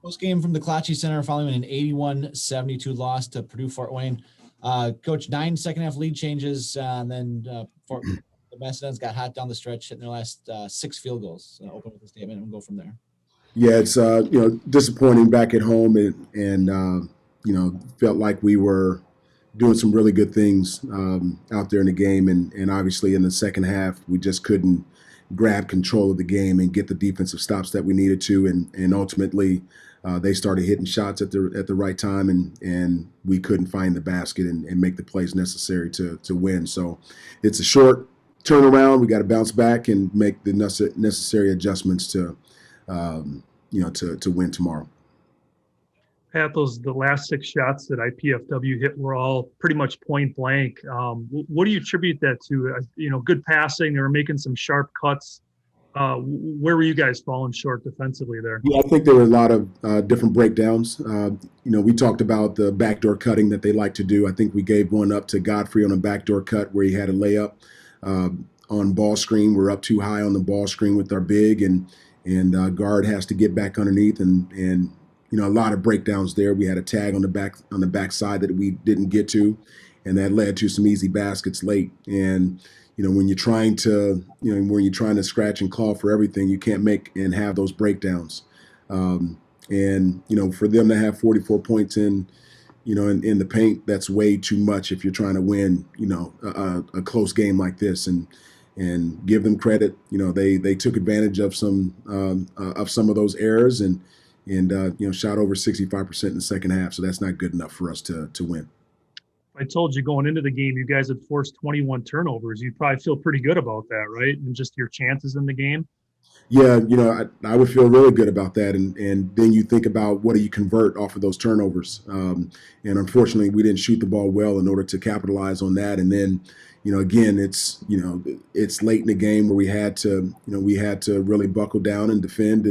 Post game from the Klatsche Center following an 81-72 loss to Purdue Fort Wayne. Coach, 9 second-half lead changes, and then the Macedons got hot down the stretch, hitting their last 6 field goals. Open with a statement and we'll go from there. Yeah, it's disappointing back at home, and felt like we were doing some really good things out there in the game, and obviously in the second half we just couldn't grab control of the game and get the defensive stops that we needed to, and ultimately they started hitting shots at the right time, and we couldn't find the basket and make the plays necessary to win. So it's a short turnaround. We got to bounce back and make the necessary adjustments to win tomorrow. Pat, the last 6 shots that IPFW hit were all pretty much point blank. What do you attribute that to? Good passing. They were making some sharp cuts. Where were you guys falling short defensively there? Yeah, I think there were a lot of different breakdowns. We talked about the backdoor cutting that they like to do. I think we gave one up to Godfrey on a backdoor cut where he had a layup on ball screen. We're up too high on the ball screen with our big, and guard has to get back underneath, and a lot of breakdowns there. We had a tag on the back side that we didn't get to, and that led to some easy baskets late. And when you're trying to scratch and claw for everything, you can't make and have those breakdowns. For them to have 44 points in the paint, that's way too much if you're trying to win a close game like this. And give them credit. They took advantage of some of those errors and shot over 65% in the second half. So that's not good enough for us to win. I told you going into the game, you guys had forced 21 turnovers. You'd probably feel pretty good about that, right? And just your chances in the game. Yeah, I would feel really good about that. And then you think about what do you convert off of those turnovers. And unfortunately, we didn't shoot the ball well in order to capitalize on that. And then, again, it's late in the game where we had to really buckle down and defend,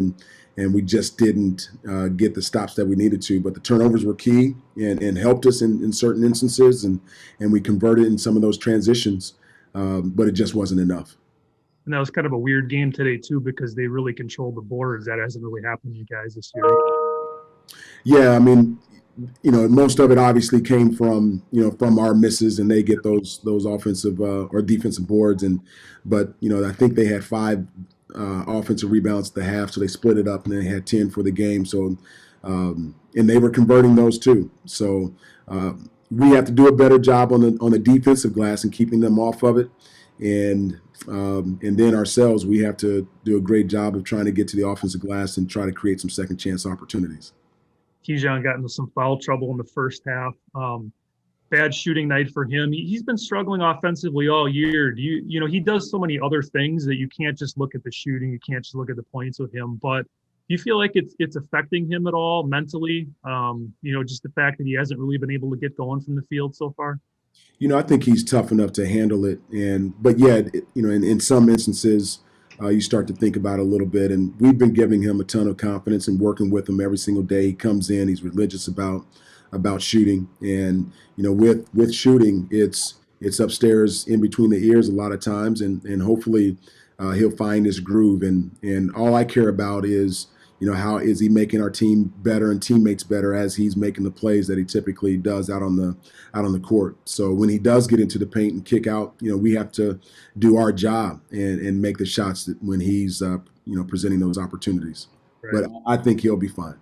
and we just didn't get the stops that we needed to. But the turnovers were key and helped us in certain instances, and we converted in some of those transitions, but it just wasn't enough. And that was kind of a weird game today, too, because they really controlled the boards. That hasn't really happened to you guys this year. Yeah, I mean, most of it obviously came from our misses, and they get those offensive or defensive boards. But I think they had 5 offensive rebounds at the half, so they split it up, and they had 10 for the game. So, and they were converting those too. So we have to do a better job on the defensive glass and keeping them off of it. And then ourselves, we have to do a great job of trying to get to the offensive glass and try to create some second chance opportunities. Keyshawn got into some foul trouble in the first half. Bad shooting night for him. He's been struggling offensively all year. He does so many other things that you can't just look at the shooting. You can't just look at the points with him. But do you feel like it's affecting him at all mentally? Just the fact that he hasn't really been able to get going from the field so far? I think he's tough enough to handle it. But yeah, in some instances, you start to think about it a little bit. And we've been giving him a ton of confidence and working with him every single day. He comes in, he's religious about shooting. And, with shooting, it's upstairs in between the ears a lot of times. And hopefully he'll find his groove. And all I care about is, how is he making our team better and teammates better as he's making the plays that he typically does out on the court. So when he does get into the paint and kick out, we have to do our job and make the shots when he's presenting those opportunities. Right. But I think he'll be fine.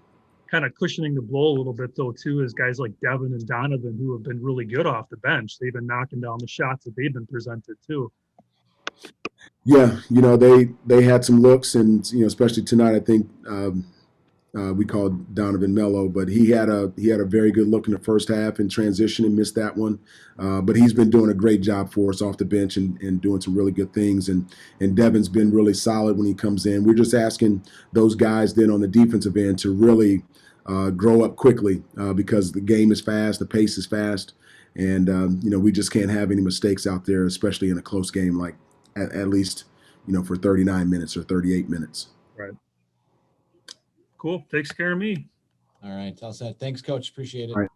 Kind of cushioning the blow a little bit though too is guys like Devin and Donovan who have been really good off the bench. They've been knocking down the shots that they've been presented too. Yeah, they had some looks, and especially tonight, I think we called Donovan Mello, but he had a very good look in the first half in transition and missed that one. But he's been doing a great job for us off the bench and doing some really good things. And Devin's been really solid when he comes in. We're just asking those guys then on the defensive end to really grow up quickly because the game is fast, the pace is fast, and we just can't have any mistakes out there, especially in a close game like at least for 39 minutes or 38 minutes. Right. Cool. Takes care of me. All right. All set. Thanks, Coach. Appreciate it. All right.